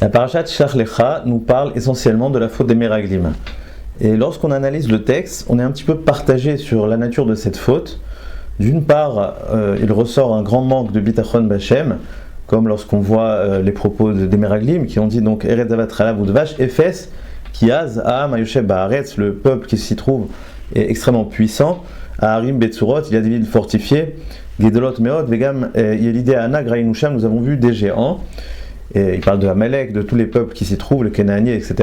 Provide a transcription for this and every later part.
La parashat Shlach Lecha nous parle essentiellement de la faute des Meraglim. Et lorsqu'on analyse le texte, on est un petit peu partagé sur la nature de cette faute. D'une part, il ressort un grand manque de bitachon b'Hashem, comme lorsqu'on voit les propos des Meraglim qui ont dit donc Eretz Zavat Chalav Udvash, Ephes, Kiaz, Aham, Ayoshev Ba'aretz, le peuple qui s'y trouve est extrêmement puissant. À Harim Betzurot, il y a des villes fortifiées. Gedolot Meod, Vegam, Yelidé Anag, Raïnoucham, nous avons vu des géants. Et il parle de Amalek, de tous les peuples qui s'y trouvent, le Canaanier, etc.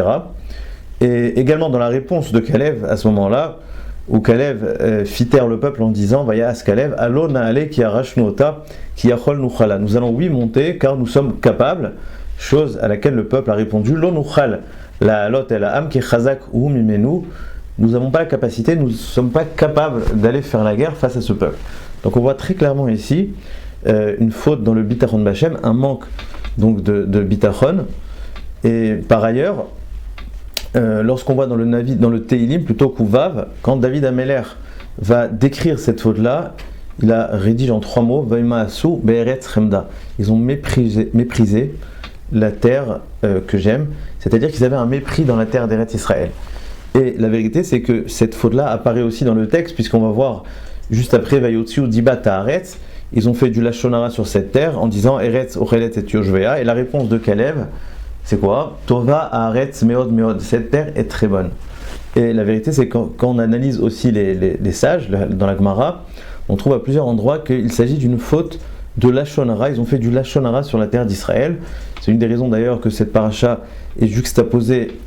Et également dans la réponse de Kalev à ce moment-là, où Kalev fit taire le peuple en disant Vaya as Kalev, Alo Naale ki arashnu ota, ki yachol nuchala. Nous allons oui monter car nous sommes capables, chose à laquelle le peuple a répondu Lo nuchal, la alot el am ki chazak ou mimenu. Nous n'avons pas la capacité, nous ne sommes pas capables d'aller faire la guerre face à ce peuple. Donc on voit très clairement ici une faute dans le bitachon b'Hashem, un manque donc de bitachon. Et par ailleurs, lorsqu'on voit dans le Teilim, plutôt qu'Uvav, quand David Ameler va décrire cette faute-là, il a rédigé en 3 mots Vaima asu be'eretz chemda. Ils ont méprisé la terre que j'aime, c'est-à-dire qu'ils avaient un mépris dans la terre d'Eretz Israël. Et la vérité, c'est que cette faute-là apparaît aussi dans le texte, puisqu'on va voir juste après Vayotziu Dibat Haaretz, ils ont fait du Lashon Hara sur cette terre en disant Eretz Ochelet et Yoshvea, et la réponse de Kalev, c'est quoi? Tova Haaretz Meod Meod, cette terre est très bonne. Et la vérité, c'est que quand on analyse aussi les sages dans la Gemara, on trouve à plusieurs endroits qu'il s'agit d'une faute de Lashon Hara. Ils ont fait du Lashon Hara sur la terre d'Israël. C'est une des raisons d'ailleurs que cette paracha est juxtaposée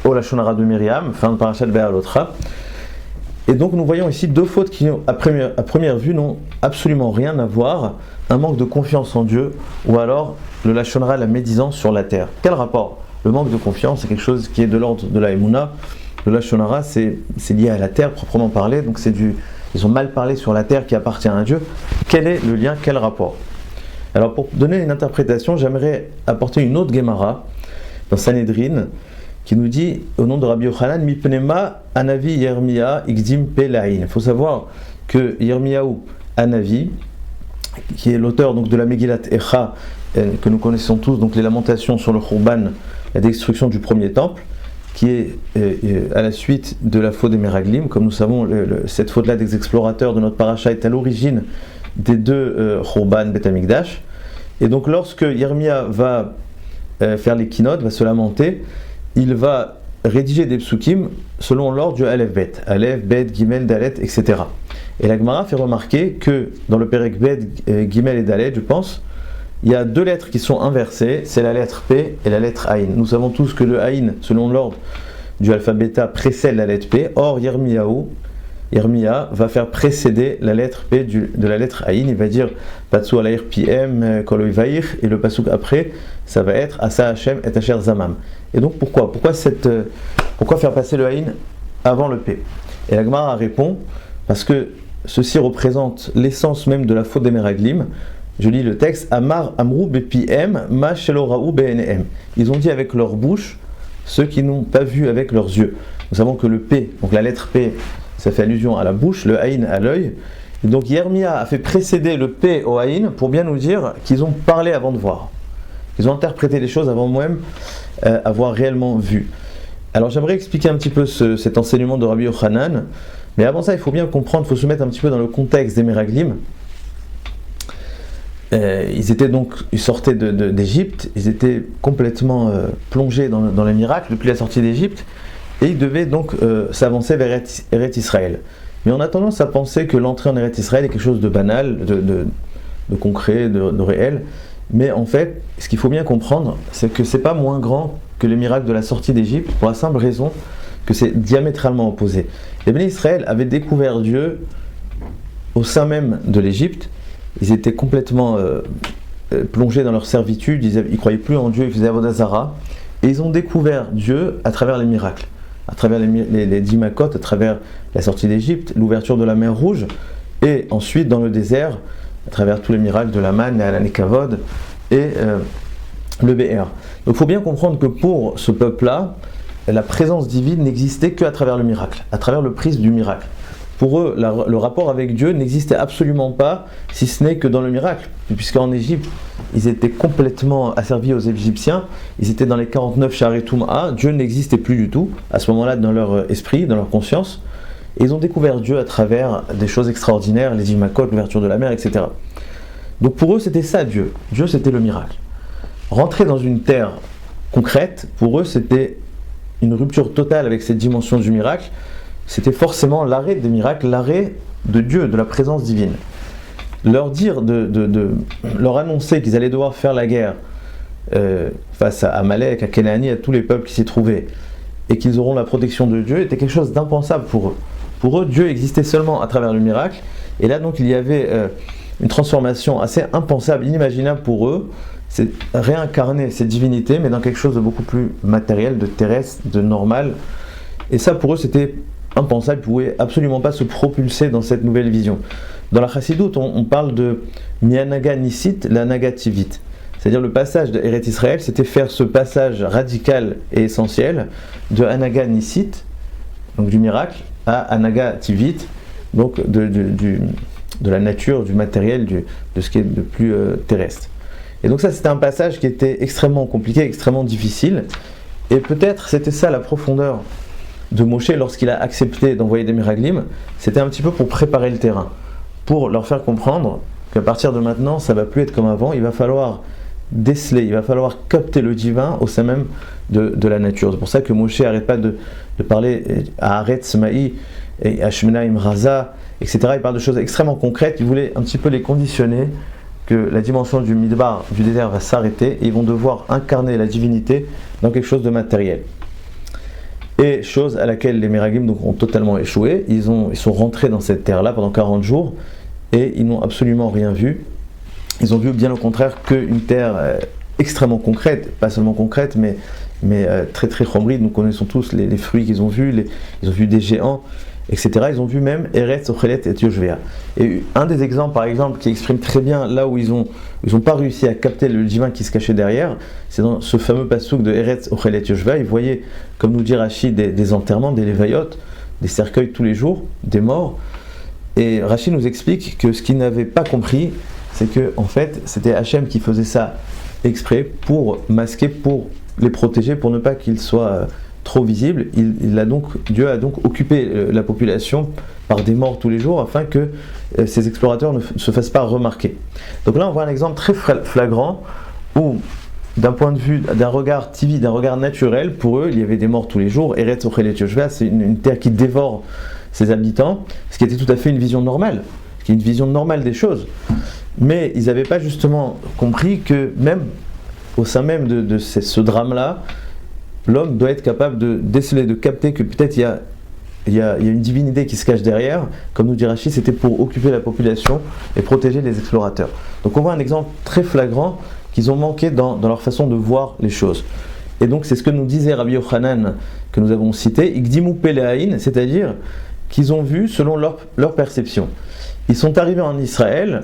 au Lashon Hara de Myriam, fin de parashat Be'alotra. Et donc nous voyons ici 2 fautes qui, à première vue, n'ont absolument rien à voir. Un manque de confiance en Dieu, ou alors le Lashon Hara, la médisance sur la terre. Quel rapport? Le manque de confiance, c'est quelque chose qui est de l'ordre de la Emouna. Le Lashon Hara, c'est lié à la terre proprement parlé, donc ils ont mal parlé sur la terre qui appartient à Dieu. Quel est le lien, quel rapport? Alors pour donner une interprétation, j'aimerais apporter une autre Gemara dans Sanhedrin, qui nous dit, au nom de Rabbi Yochanan, Mipnema Anavi Yirmia Igdim Pelaïn. Il faut savoir que Yirmiyahu Anavi, qui est l'auteur donc de la Megillat Echa, que nous connaissons tous, donc les lamentations sur le Khurban, la destruction du premier temple, qui est à la suite de la faute des Meraglim. Comme nous savons, cette faute-là des explorateurs de notre paracha est à l'origine des 2 Khurban Bet Hamikdash. Et donc lorsque Yirmiya va faire les kinot, va se lamenter, il va rédiger des psukim selon l'ordre du Aleph Bet. Aleph, Bet, Gimel, Dalet, etc. Et la Gemara fait remarquer que dans le Perek Bet, Gimel et Dalet, je pense, il y a 2 lettres qui sont inversées, c'est la lettre P et la lettre Aïn. Nous savons tous que le Aïn, selon l'ordre du alphabet précède la lettre P. Or, Yirmiya va faire précéder la lettre P de la lettre Aïn. Il va dire Patsu alayr PM Kol Oivaïr, et le pasuk après, ça va être Asa Hashem et Asher Zamam. Et donc pourquoi faire passer le Aïn avant le P? Et la Gemara répond parce que ceci représente l'essence même de la faute des Meraglim. Je lis le texte Amar Amrou Bepiem Ma Sheloraou BNM. Ils ont dit avec leur bouche ceux qui n'ont pas vu avec leurs yeux. Nous savons que le P, donc la lettre P, ça fait allusion à la bouche, le Aïn à l'œil. Et donc Yirmiya a fait précéder le P au Aïn pour bien nous dire qu'ils ont parlé avant de voir. Ils ont interprété les choses avant même avoir réellement vu. Alors j'aimerais expliquer un petit peu cet enseignement de Rabbi Yochanan, mais avant ça il faut bien comprendre, il faut se mettre un petit peu dans le contexte des Meraglim. Ils sortaient d'Égypte, ils étaient complètement plongés dans les miracles depuis la sortie d'Égypte, et ils devaient donc s'avancer vers Eretz Israël. Mais on a tendance à penser que l'entrée en Eretz Israël est quelque chose de banal, de concret, de réel. Mais en fait, ce qu'il faut bien comprendre, c'est que c'est pas moins grand que les miracles de la sortie d'Égypte, pour la simple raison que c'est diamétralement opposé. Les Béné Israël avaient découvert Dieu au sein même de l'Égypte. Ils étaient complètement plongés dans leur servitude, ils ne croyaient plus en Dieu, ils faisaient Avodah Zara, et ils ont découvert Dieu à travers les miracles, à travers les 10 Makot, à travers la sortie d'Égypte, l'ouverture de la mer Rouge, et ensuite dans le désert, à travers tous les miracles de la manne, la Nekavod et le BR. Donc il faut bien comprendre que pour ce peuple-là, la présence divine n'existait qu'à travers le miracle, à travers le prisme du miracle. pour eux, le rapport avec Dieu n'existait absolument pas, si ce n'est que dans le miracle. Puisqu'en Égypte, ils étaient complètement asservis aux Égyptiens, ils étaient dans les 49 Sha'arei Tum'a, Dieu n'existait plus du tout, à ce moment-là, dans leur esprit, dans leur conscience. Et ils ont découvert Dieu à travers des choses extraordinaires, les Imakot, l'ouverture de la mer, etc. Donc pour eux, c'était ça Dieu. Dieu, c'était le miracle. Rentrer dans une terre concrète, pour eux, c'était une rupture totale avec cette dimension du miracle. C'était forcément l'arrêt des miracles, l'arrêt de Dieu, de la présence divine. Leur dire, leur annoncer qu'ils allaient devoir faire la guerre face à Amalek, à Kénaani, à tous les peuples qui s'y trouvaient, et qu'ils auront la protection de Dieu, était quelque chose d'impensable pour eux. Pour eux, Dieu existait seulement à travers le miracle, et là donc il y avait une transformation assez impensable, inimaginable pour eux, c'est réincarner cette divinité, mais dans quelque chose de beaucoup plus matériel, de terrestre, de normal, et ça pour eux c'était impensable, ils ne pouvaient absolument pas se propulser dans cette nouvelle vision. Dans la Chassidoute, on parle de Mianaga Nisit, l'Anaga Tivit. C'est-à-dire le passage de Eretz Israël, c'était faire ce passage radical et essentiel de Anaga Nisit, donc du miracle, à Anaga Tivit, donc de la nature, du matériel, de ce qui est de plus terrestre. Et donc ça, c'était un passage qui était extrêmement compliqué, extrêmement difficile, et peut-être c'était ça la profondeur de Moshe lorsqu'il a accepté d'envoyer des miraglim, c'était un petit peu pour préparer le terrain, pour leur faire comprendre qu'à partir de maintenant, ça ne va plus être comme avant, il va falloir déceler, il va falloir capter le divin au sein même de la nature. C'est pour ça que Moshe n'arrête pas de parler à Haaretz Ma'i et à Shmenaim Raza, etc. Il parle de choses extrêmement concrètes, il voulait un petit peu les conditionner, que la dimension du Midbar, du désert, va s'arrêter et ils vont devoir incarner la divinité dans quelque chose de matériel. Et chose à laquelle les Meraglim donc ont totalement échoué, ils sont rentrés dans cette terre-là pendant 40 jours et ils n'ont absolument rien vu. Ils ont vu bien au contraire qu'une terre extrêmement concrète, pas seulement concrète, mais très très chomride. Nous connaissons tous les fruits qu'ils ont vus, ils ont vu des géants, etc. Ils ont vu même Eretz, Ochelet et Yoshvea. Et un des exemples, par exemple, qui exprime très bien là où ils ont pas réussi à capter le divin qui se cachait derrière, c'est dans ce fameux passouk de Eretz, Ochelet, Yoshvea. Ils voyaient, comme nous dit Rashi, des enterrements, des lévaïot, des cercueils tous les jours, des morts. Et Rashi nous explique que ce qu'ils n'avaient pas compris, c'est que en fait, c'était Hachem qui faisait ça exprès pour masquer, pour les protéger, pour ne pas qu'ils soient trop visibles. Dieu a donc occupé la population par des morts tous les jours afin que ces explorateurs ne se fassent pas remarquer. Donc là, on voit un exemple très flagrant où, d'un point de vue, d'un regard tivi, d'un regard naturel, pour eux, il y avait des morts tous les jours. Eretz Ochelet Yoshvea, c'est une terre qui dévore ses habitants, ce qui était tout à fait une vision normale, qui est une vision normale des choses. Mais ils n'avaient pas justement compris que même au sein même de ce drame-là, l'homme doit être capable de déceler, de capter que peut-être il y a une divinité qui se cache derrière. Comme nous dit Rashi, c'était pour occuper la population et protéger les explorateurs. Donc on voit un exemple très flagrant qu'ils ont manqué dans leur façon de voir les choses. Et donc c'est ce que nous disait Rabbi Yochanan, que nous avons cité, Igdimu Pelehaïn, c'est-à-dire qu'ils ont vu selon leur perception. Ils sont arrivés en Israël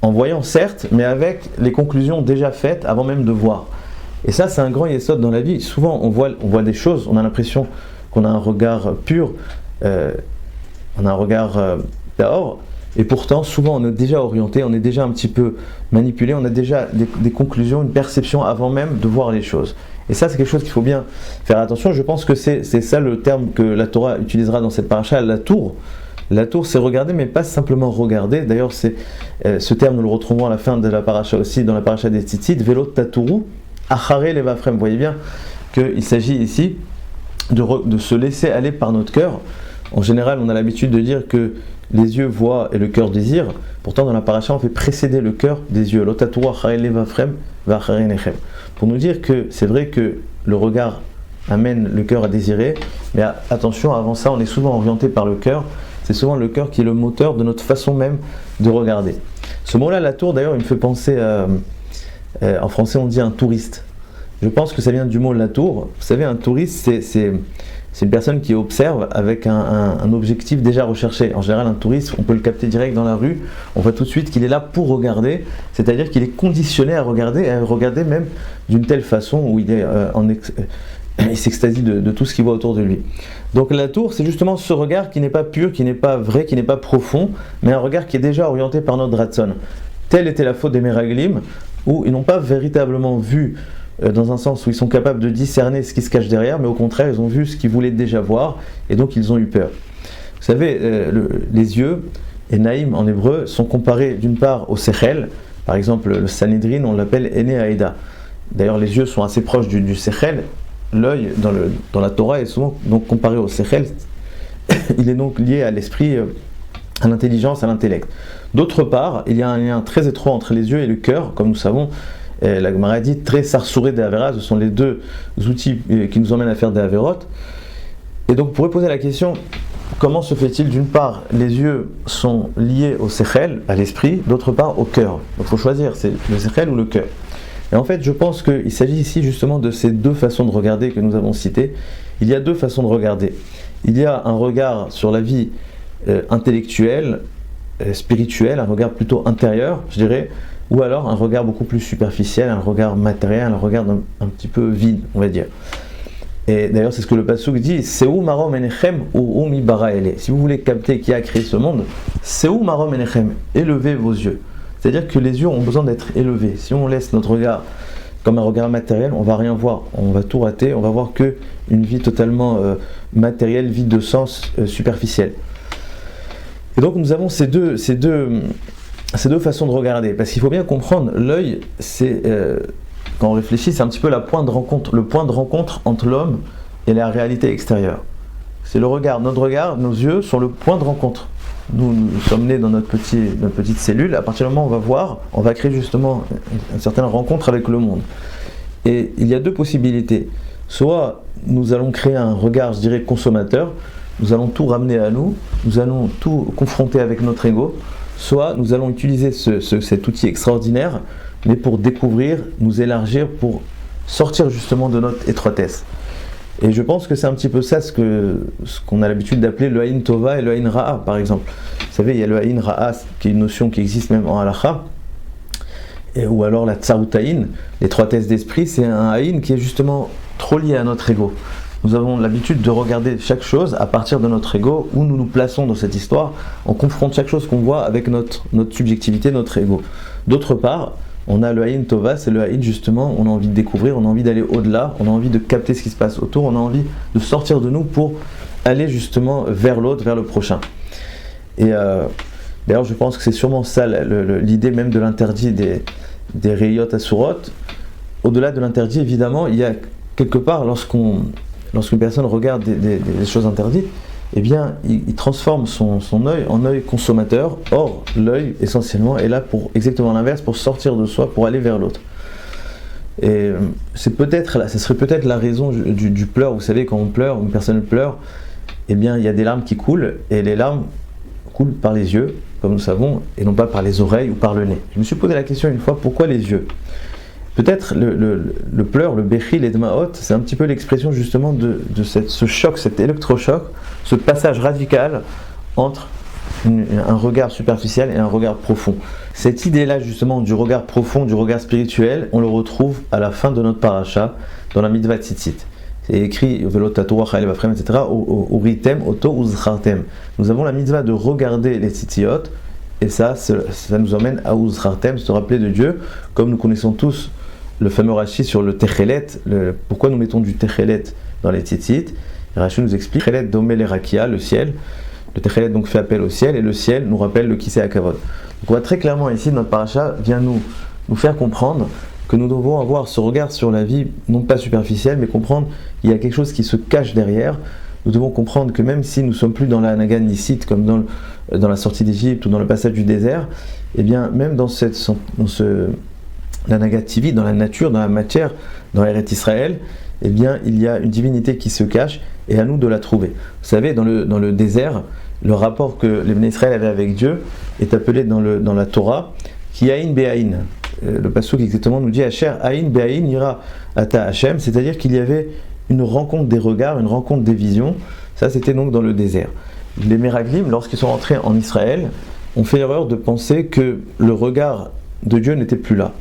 en voyant certes, mais avec les conclusions déjà faites avant même de voir. Et ça, c'est un grand yesod dans la vie. Souvent, on voit des choses, on a l'impression qu'on a un regard pur, on a un regard dehors, et pourtant, souvent, on est déjà orienté, on est déjà un petit peu manipulé, on a déjà des conclusions, une perception avant même de voir les choses. Et ça, c'est quelque chose qu'il faut bien faire attention. Je pense que c'est ça le terme que la Torah utilisera dans cette paracha, la tour. La tour, c'est regarder, mais pas simplement regarder. D'ailleurs, ce terme, nous le retrouvons à la fin de la paracha aussi, dans la paracha des Tzitzit, Velo Taturu, Achare Levafrem. Vous voyez bien qu'il s'agit ici de se laisser aller par notre cœur. En général, on a l'habitude de dire que les yeux voient et le cœur désire. Pourtant, dans la paracha, on fait précéder le cœur des yeux. Lo Taturu Achare Levafrem, Vachare Nechem. Pour nous dire que c'est vrai que le regard amène le cœur à désirer, mais attention, avant ça, on est souvent orienté par le cœur. C'est souvent le cœur qui est le moteur de notre façon même de regarder. Ce mot-là, la tour, d'ailleurs, il me fait penser en français, on dit un touriste. Je pense que ça vient du mot la tour. Vous savez, un touriste, c'est une personne qui observe avec un objectif déjà recherché. En général, un touriste, on peut le capter direct dans la rue. On voit tout de suite qu'il est là pour regarder, c'est-à-dire qu'il est conditionné à regarder même d'une telle façon où il est il s'extasie de tout ce qu'il voit autour de lui. Donc la tour, c'est justement ce regard qui n'est pas pur, qui n'est pas vrai, qui n'est pas profond, mais un regard qui est déjà orienté par notre Ratson. Telle était la faute des Meraglim, où ils n'ont pas véritablement vu, dans un sens où ils sont capables de discerner ce qui se cache derrière, mais au contraire, ils ont vu ce qu'ils voulaient déjà voir, et donc ils ont eu peur. Vous savez, les yeux, et Naïm en hébreu, sont comparés d'une part au Sechel. Par exemple, le Sanhedrin, on l'appelle Ene Haïda. D'ailleurs, les yeux sont assez proches du Sechel. L'œil, dans la Torah, est souvent donc comparé au Sechel. Il est donc lié à l'esprit, à l'intelligence, à l'intellect. D'autre part, il y a un lien très étroit entre les yeux et le cœur. Comme nous savons, la Gemara dit très sarsouré des Averas, ce sont les deux outils qui nous emmènent à faire des Averot. Et donc, on pourrait poser la question, comment se fait-il, d'une part, les yeux sont liés au Sechel, à l'esprit, d'autre part, au cœur. Donc, il faut choisir, c'est le Sechel ou le cœur. Et en fait, je pense qu'il s'agit ici justement de ces deux façons de regarder que nous avons citées. Il y a deux façons de regarder. Il y a un regard sur la vie intellectuelle, spirituelle, un regard plutôt intérieur, je dirais, ou alors un regard beaucoup plus superficiel, un regard matériel, un regard un petit peu vide, on va dire. Et d'ailleurs, c'est ce que le Pasuk dit, Seou marom enechem ou mi bara ele. Si vous voulez capter qui a créé ce monde, Seou marom enechem, élevez vos yeux. C'est-à-dire que les yeux ont besoin d'être élevés. Si on laisse notre regard comme un regard matériel, on va rien voir, on va tout rater, on va voir que une vie totalement matérielle, vide de sens, superficielle. Et donc nous avons ces deux façons de regarder, parce qu'il faut bien comprendre, l'œil, c'est quand on réfléchit, c'est un petit peu le point de rencontre entre l'homme et la réalité extérieure. C'est le regard, notre regard, nos yeux sont le point de rencontre. Nous sommes nés dans notre petite cellule, à partir du moment où on va voir, on va créer justement une certaine rencontre avec le monde. Et il y a deux possibilités. Soit nous allons créer un regard, je dirais, consommateur, nous allons tout ramener à nous, nous allons tout confronter avec notre ego, soit nous allons utiliser cet outil extraordinaire, mais pour découvrir, nous élargir, pour sortir justement de notre étroitesse. Et je pense que c'est un petit peu ça ce qu'on a l'habitude d'appeler le Haïn Tova et le Haïn Ra'a, par exemple. Vous savez, il y a le Haïn Ra'a, qui est une notion qui existe même en Halakha, ou alors la Tsarutaïn, l'étroitesse d'esprit, c'est un Haïn qui est justement trop lié à notre ego. Nous avons l'habitude de regarder chaque chose à partir de notre ego, où nous nous plaçons dans cette histoire, on confronte chaque chose qu'on voit avec notre subjectivité, notre ego. D'autre part, on a le Haïn Tova, c'est le Haïn justement, on a envie de découvrir, on a envie d'aller au-delà, on a envie de capter ce qui se passe autour, on a envie de sortir de nous pour aller justement vers l'autre, vers le prochain. Et d'ailleurs je pense que c'est sûrement ça l'idée même de l'interdit des Reyot Asurot. Au-delà de l'interdit, évidemment, il y a quelque part, lorsqu'une personne regarde des choses interdites, eh bien, il transforme son œil en œil consommateur. Or, l'œil, essentiellement, est là pour exactement l'inverse, pour sortir de soi, pour aller vers l'autre. Et ce serait peut-être la raison du pleur. Vous savez, quand on pleure, une personne pleure, eh bien, il y a des larmes qui coulent, et les larmes coulent par les yeux, comme nous savons, et non pas par les oreilles ou par le nez. Je me suis posé la question une fois, pourquoi les yeux ? Peut-être le pleur, le béchi, les dmaot, c'est un petit peu l'expression justement de ce choc, cet électrochoc, ce passage radical entre un regard superficiel et un regard profond. Cette idée-là justement du regard profond, du regard spirituel, on le retrouve à la fin de notre paracha, dans la mitzvah tzitzit. C'est écrit, etc., au ritem, auto uzchartem. Nous avons la mitzvah de regarder les tzitziot, et ça nous emmène à uzchartem, se rappeler de Dieu, comme nous connaissons tous le fameux Rashi sur le Techelet, pourquoi nous mettons du Techelet dans les tzitzit. Rashi nous explique, Techelet domé le rakia, le ciel, le Techelet donc fait appel au ciel, et le ciel nous rappelle le Kisei HaKavod. Donc on voit très clairement ici, notre paracha vient nous faire comprendre que nous devons avoir ce regard sur la vie, non pas superficiel, mais comprendre qu'il y a quelque chose qui se cache derrière. Nous devons comprendre que même si nous ne sommes plus dans la Nagan Nissit, comme dans la sortie d'Égypte ou dans le passage du désert, eh bien même dans la Nagativi, dans la nature, dans la matière, dans Eretz Israël, eh bien il y a une divinité qui se cache et à nous de la trouver. Vous savez, dans le désert, le rapport que les Bnei Israël avaient avec Dieu est appelé dans la Torah Ki'ain be'ain. Le pasuk exactement nous dit Asher Ain be'ain ira ata Hashem, c'est-à-dire qu'il y avait une rencontre des regards, une rencontre des visions. Ça, c'était donc dans le désert. Les Meraglim, lorsqu'ils sont rentrés en Israël, ont fait l'erreur de penser que le regard de Dieu n'était plus là.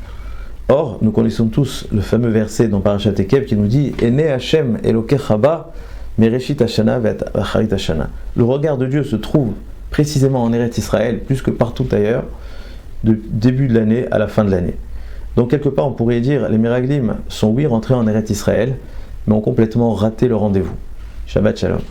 Or, nous connaissons tous le fameux verset dans Parashat Ekev qui nous dit Ene Hashem Elokech Haba Mereshit Hashana Ve'acharit Hashana. Le regard de Dieu se trouve précisément en Eretz Israël, plus que partout ailleurs, du début de l'année à la fin de l'année. Donc quelque part on pourrait dire les Meraglim sont oui rentrés en Eretz Israël, mais ont complètement raté le rendez-vous. Shabbat Shalom.